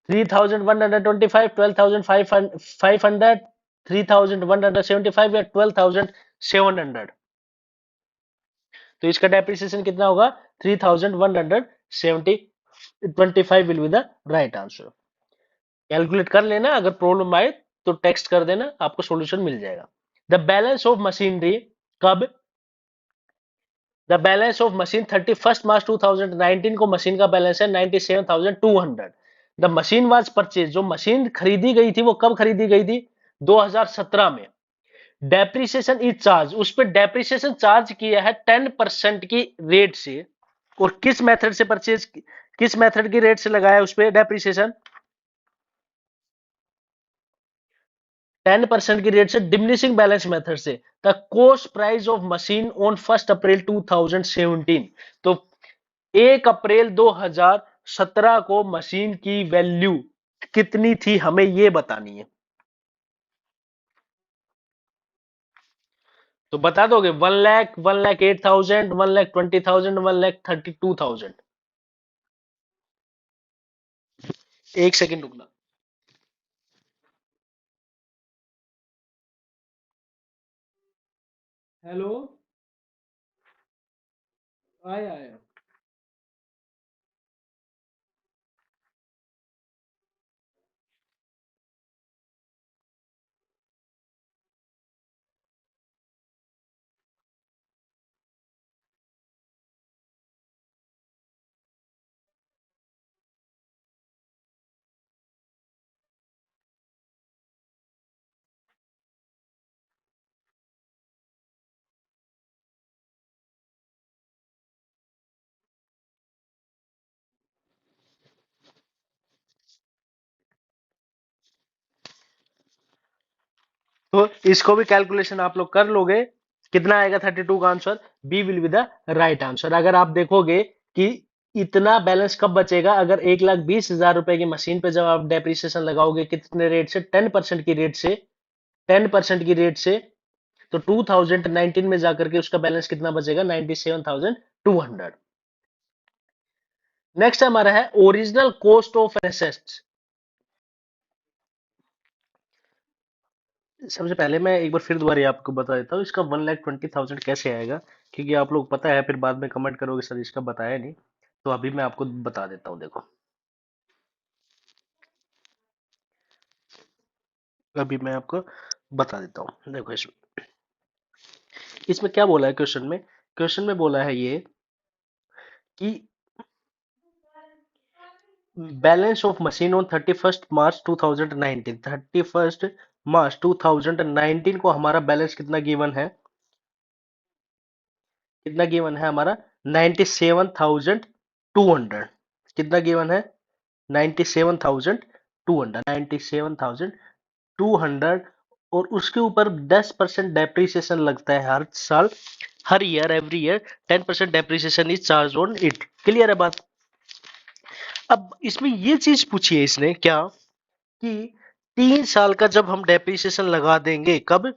3,125, 12,500, 3,175 या 12,700? तो इसका depreciation कितना होगा? 3,125 will be the right answer. Calculate कर लेना, अगर प्रॉब्लम आए तो टेक्स्ट कर देना, आपको सॉल्यूशन मिल जाएगा। द बैलेंस ऑफ मशीनरी कब? द बैलेंस ऑफ मशीन 31 मार्च 2019 को मशीन का बैलेंस है 97,200। द मशीन वाज परचेज, जो मशीन खरीदी गई थी वो कब खरीदी गई थी? 2017 में। डेप्रिसिएशन इज चार्ज, उस पर डेप्रिसिएशन चार्ज किया है 10% की रेट से। और किस मेथड से परचेज, किस मेथड की रेट से लगाया उस पर डेप्रिसिएशन? 10% की रेट से, डिमिनिशिंग बैलेंस मेथड से। The cost price of machine on 1 अप्रैल 2017, तो 1 अप्रैल 2017 को मशीन की वैल्यू कितनी थी, हमें ये बतानी है। तो बता दोगे? 1 लाख, 1,08,000, 1,20,000, 1,32,000? एक सेकंड रुकना। हेलो, आया आया। तो इसको भी कैलकुलेशन आप लोग कर लोगे, कितना आएगा 32 का answer? B will be the right answer. अगर आप देखोगे कि इतना बैलेंस कब बचेगा, अगर 1,20,000 रुपए की मशीन पे जब आप डेप्रिसिएशन लगाओगे, कितने रेट से? 10% की रेट से, 10% की रेट से, तो 2019 में जाकर के उसका बैलेंस कितना बचेगा? 97,200। नेक्स्ट हमारा है ओरिजिनल कॉस्ट ऑफ एसेट्स। सबसे पहले मैं एक बार फिर दोबारा आपको बता देता हूँ, इसका 1,20,000 कैसे आएगा, क्योंकि आप लोग पता है फिर बाद में कमेंट करोगे सर इसका बताया नहीं। तो अभी मैं आपको बता देता हूँ, देखो अभी मैं आपको बता देता हूँ। देखो इसमें इसमें क्या बोला है क्वेश्चन में? क्वेश्चन में बोला है ये कि बैलेंस ऑफ मशीन ऑन 31 मार्च 2019, 31 मार्च 2019 को हमारा बैलेंस कितना गिवन है? कितना गिवन है हमारा? 97,200। कितना गिवन है? 97,200, 97,200। और उसके ऊपर 10% डेप्रिसिएशन लगता है हर साल, हर year, every year 10% depreciation is charge on it. Clear है बात? अब इसमें ये चीज पूछी है इसने क्या, कि 3 साल का जब हम डेप्रिसिएशन लगा देंगे, कब?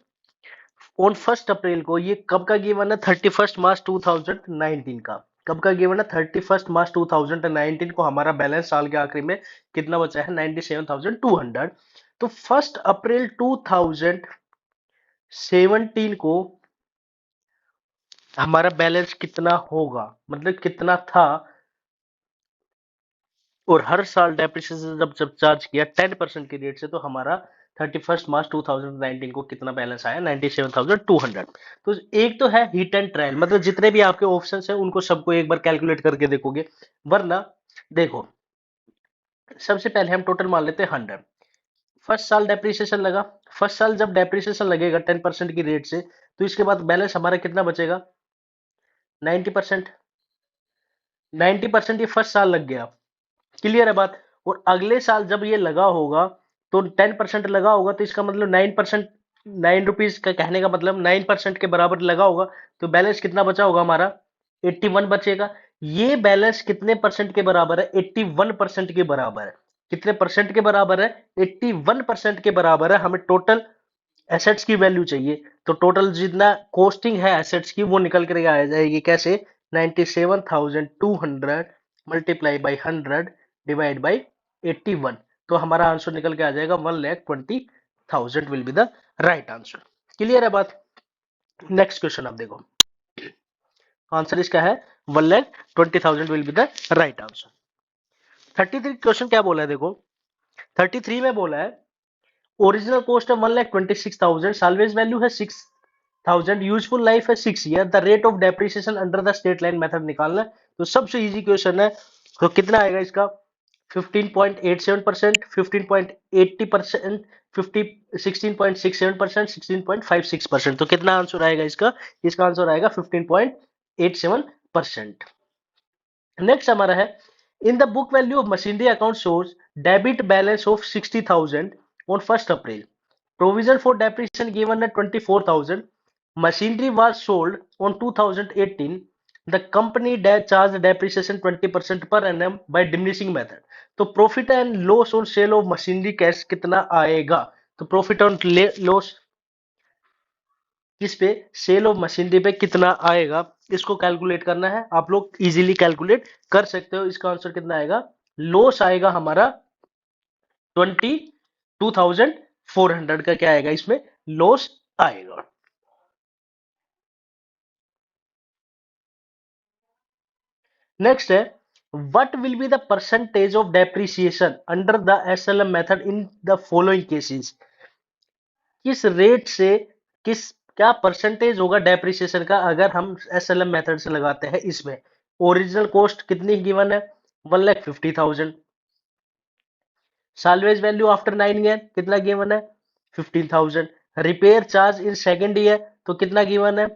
ऑन 1 अप्रैल को। ये कब का गिवन है? 31 मार्च 2019 का। कब का गिवन है? 31 मार्च 2019 को हमारा बैलेंस साल के आखिरी में कितना बचा है? 97,200। तो 1 अप्रैल 2017 को हमारा बैलेंस कितना होगा, मतलब कितना था? और हर साल डेप्रिसिएशन जब जब चार्ज किया 10% की रेट से, तो हमारा 31 मार्च 2019 को कितना बैलेंस आया, 97,200। तो एक तो है हिट एंड ट्रायल, मतलब जितने भी आपके ऑप्शंस हैं उनको सबको एक बार कैलकुलेट करके देखोगे, वरना देखो सबसे पहले हम टोटल मान लेते हैं 100। फर्स्ट साल डेप्रिसिएशन लगा, फर्स्ट साल जब डेप्रिसिएशन लगेगा 10% की रेट से, तो इसके बाद बैलेंस हमारा कितना बचेगा, 90%। 90% ये फर्स्ट साल लग गया, क्लियर है बात। और अगले साल जब ये लगा होगा तो 10% लगा होगा, तो इसका मतलब 9%, 9 रुपीज का कहने का मतलब 9% के बराबर लगा होगा, तो बैलेंस कितना बचा होगा हमारा, 81 बचेगा। ये बैलेंस कितने परसेंट के बराबर है, 81% के बराबर है। कितने परसेंट के बराबर है, 81% के बराबर है। हमें टोटल एसेट्स की वैल्यू चाहिए, तो टोटल जितना कॉस्टिंग है एसेट्स की वो निकल कर आ जाएगी कैसे, 97,200 मल्टीप्लाई बाई 100 डिवाइड बाई 81। तो हमारा आंसर निकल के आ जाएगा 1,20,000 will be the right answer. Clear है बात। नेक्स्ट क्वेश्चन आप देखो, आंसर इसका है 1,20,000 will be the right answer. 33 question क्या बोला है देखो, 33 में बोला है ओरिजिनल कॉस्ट है 1,26,000, साल्वेज वैल्यू है 6,000, यूजफुल लाइफ है 6 year, the rate of depreciation under the straight line method निकालना है। तो सबसे इजी क्वेश्चन है, तो कितना आएगा इसका, 15.87%, 15.80%, 16.67%, 16.56%। तो कितना आंसर आएगा इसका, इसका आंसर आएगा 15.87%। नेक्स्ट हमारा है, in the book value of machinery account shows debit balance of 60,000 on 1 April, provision for depreciation given at 24,000, machinery was sold on 2018, the company charged depreciation 20% per annum by diminishing method। तो profit and loss on sale of machinery cash कितना आएगा, तो profit on loss किस पे, cell of machinery पे कितना आएगा, इसको कैलकुलेट करना है। आप लोग इजीली कैलकुलेट कर सकते हो। इसका आंसर कितना आएगा, लॉस आएगा हमारा 22,400 का, क्या आएगा इसमें, लॉस आएगा। नेक्स्ट है, what will be the percentage of depreciation under the SLM method in the following cases. किस रेट से, किस क्या परसेंटेज होगा डेप्रिसिएशन का अगर हम एसएलएम मेथड से लगाते हैं इसमें। ओरिजिनल कॉस्ट कितनी गिवन है, 1,50,000। साल्वेज वैल्यू आफ्टर 9 ईयर कितना गिवन है, 15,000। Repair charge in second year तो कितना गिवन है,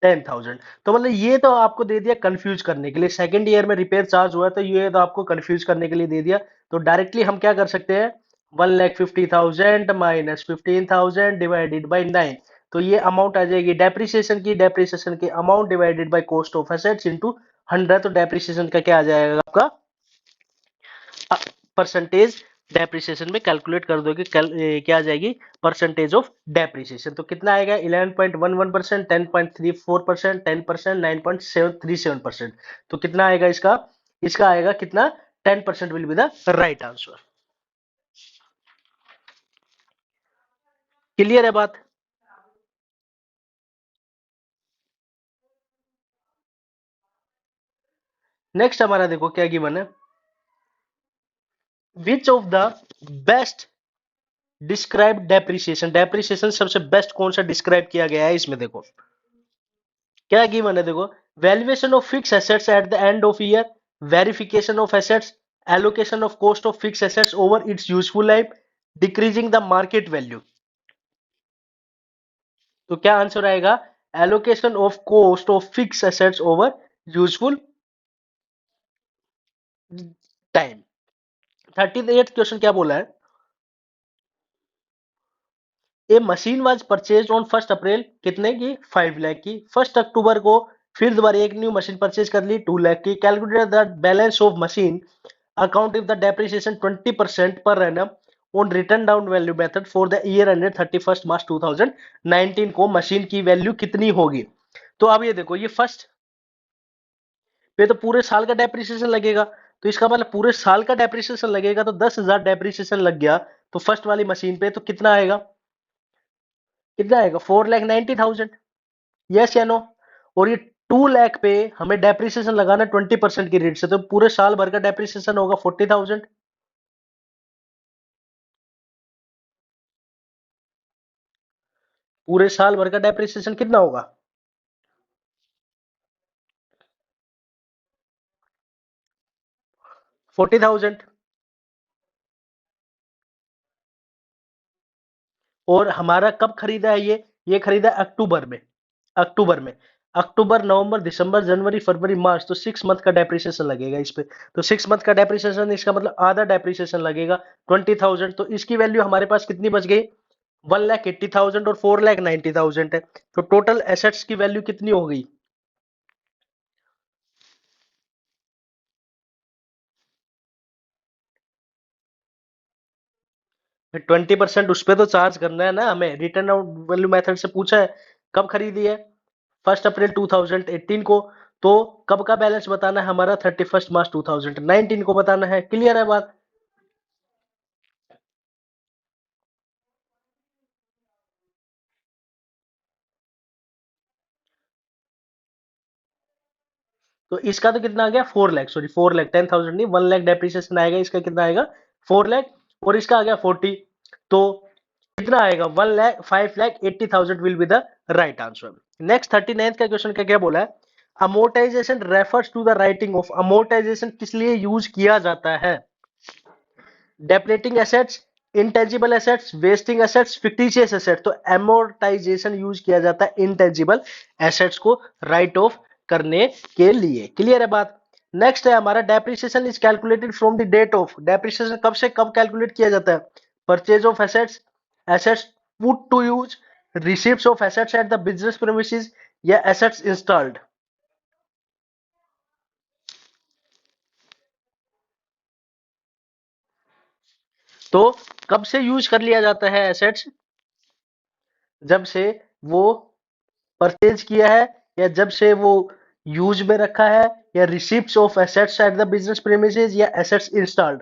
10,000। तो मतलब ये तो आपको दे दिया कंफ्यूज करने के लिए, सेकंड ईयर में रिपेयर चार्ज हुआ तो ये तो आपको कंफ्यूज करने के लिए दे दिया। तो डायरेक्टली हम क्या कर सकते हैं, 1,50,000 माइनस 15,000 डिवाइडेड बाई 9। तो ये अमाउंट आ जाएगी डेप्रिसिएशन की, डेप्रिसिएशन की amount divided by cost of assets into 100। तो डेप्रिसिएशन का क्या आ जाएगा आपका, परसेंटेज डेप्रिसिएशन में कैलकुलेट कर दोगे, क्या आ जाएगी, परसेंटेज ऑफ डेप्रिसिएशन। तो कितना आएगा, 11.11%, 10.34%, 10%, 9.737%। तो कितना आएगा इसका, इसका आएगा कितना, 10% will be the right answer. Clear है बात। नेक्स्ट हमारा देखो क्या गिवन है, which of the best describe depreciation, depreciation सबसे बेस्ट कौन सा डिस्क्राइब किया गया है इसमें देखो, क्या गिवन है देखो, valuation of fix assets at the end of year, verification of assets, allocation of cost of fix assets over it's useful life, decreasing the market value. तो क्या आंसर आएगा, allocation of cost of fix assets over useful time. 38 question क्या बोला है, ए machine was purchase on 1 अप्रैल, कितने की, 5 लाख की। 1 अक्टूबर को फिर दोबारा एक न्यू मशीन परचेज कर ली 2 लाख की। Calculate the balance of machine account if the depreciation 20% पर annum on return down value method for the year ended 31 मार्च 2019 को मशीन की वैल्यू कितनी होगी। तो अब ये देखो, ये फर्स्ट पे तो पूरे साल का डेप्रिसिएशन लगेगा, तो इसका मतलब पूरे साल का डेप्रिसिएशन लगेगा, तो 10,000 डेप्रिसिएशन लग गया तो फर्स्ट वाली मशीन पे, तो कितना आएगा, कितना आएगा, 4,90,000। यस या नो। और ये 2 लाख पे हमें डेप्रिसिएशन लगाना 20% की रेट से, तो पूरे साल भर का डेप्रिसिएशन होगा 40,000। पूरे साल भर का डेप्रिसिएशन कितना होगा? 40,000। और हमारा कब खरीदा है ये खरीदा अक्टूबर में। अक्टूबर में अक्टूबर, नवंबर, दिसंबर, जनवरी, फरवरी, मार्च, तो 6 मंथ का डेप्रिसिएशन लगेगा इस पे। तो 6 मंथ का डेप्रिसिएशन, इसका मतलब आधा डेप्रिसिएशन लगेगा 20,000। तो इसकी वैल्यू हमारे पास कितनी बच गई? 1,80,000 और 4,90,000 है। तो टोटल एसेट्स की वैल्यू कितनी हो गई? 20% उस पे तो चार्ज करना है ना हमें, रिटर्न आउट वैल्यू मेथड से पूछा है। कब खरीदी है? 1 अप्रैल 2018 को। तो कब का बैलेंस बताना है हमारा? 31 मार्च 2019 को बताना है। क्लियर है बात? तो इसका तो कितना आ गया? 4 लाख, सॉरी 4 लाख, 10,000 नहीं, 1 लाख डेप्रिसिएशन आएगा। इसका कितना आएगा? 4 लाख। और इसका आ गया 40। तो कितना आएगा? 1 lakh 5,80,000 will be the right answer. Next 39th का क्वेश्चन का क्या बोला है? Amortisation refers to the writing off. Amortisation किस लिए यूज किया जाता है? Depreciating assets, intangible assets, wasting assets, fictitious asset. तो एमोर्टाइजेशन यूज किया जाता है इंटेंजिबल एसेट्स को राइट ऑफ करने के लिए। क्लियर है बात? नेक्स्ट है हमारा depreciation is calculated from the date of. Depreciation कब से कब कैलकुलेट किया जाता है? Purchase of assets, assets put to use, receipts of assets at the business premises, या एसेट्स इंस्टॉल्ड। तो कब से यूज कर लिया जाता है एसेट्स? जब से वो परचेज किया है, या जब से वो यूज में रखा है, या receipts of assets at the business premises, या एसेट्स इंस्टॉल्ड।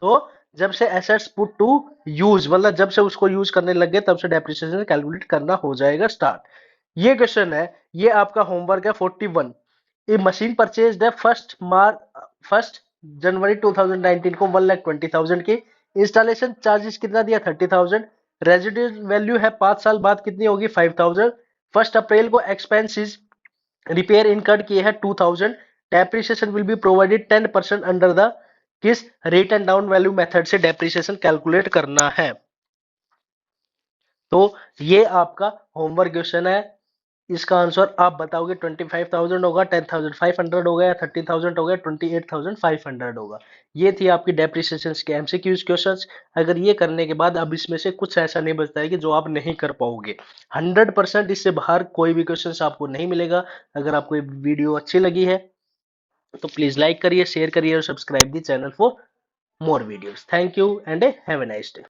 तो जब से एसेट्स पुट टू यूज, मतलब जब से उसको यूज करने लग गए, तब से डेप्रिसिएशन कैलकुलेट करना हो जाएगा स्टार्ट। ये क्वेश्चन है, ये आपका होमवर्क है 41। ए मशीन परचेज है फर्स्ट जनवरी 2019 को 1,20,000 की। इंस्टॉलेशन चार्जेस कितना दिया? 30,000। रेजिडेंस वैल्यू है 5 साल बाद कितनी होगी? 5,000। 1 अप्रैल को एक्सपेंसिस रिपेयर इनकर्ड किए हैं 2,000। Depreciation will be provided 10% under the किस rate and down value method से डेप्रिसिएशन कैलकुलेट करना है? तो ये आपका होमवर्क क्वेश्चन है। इसका आंसर आप बताओगे। 25,000 होगा, 10,500 होगा, या 30,000 होगा, 28,500 होगा। ये थी आपकी डेप्रिसिएशन के एमसीक्यूज क्वेश्चंस। अगर ये करने के बाद अब इसमें से कुछ ऐसा नहीं बचता है कि जो आप नहीं कर पाओगे। 100% इससे बाहर कोई भी क्वेश्चन आपको नहीं मिलेगा। अगर आपको ये वीडियो अच्छी लगी है तो प्लीज लाइक करिए, शेयर करिए और subscribe the channel for more videos. Thank you and have a nice day.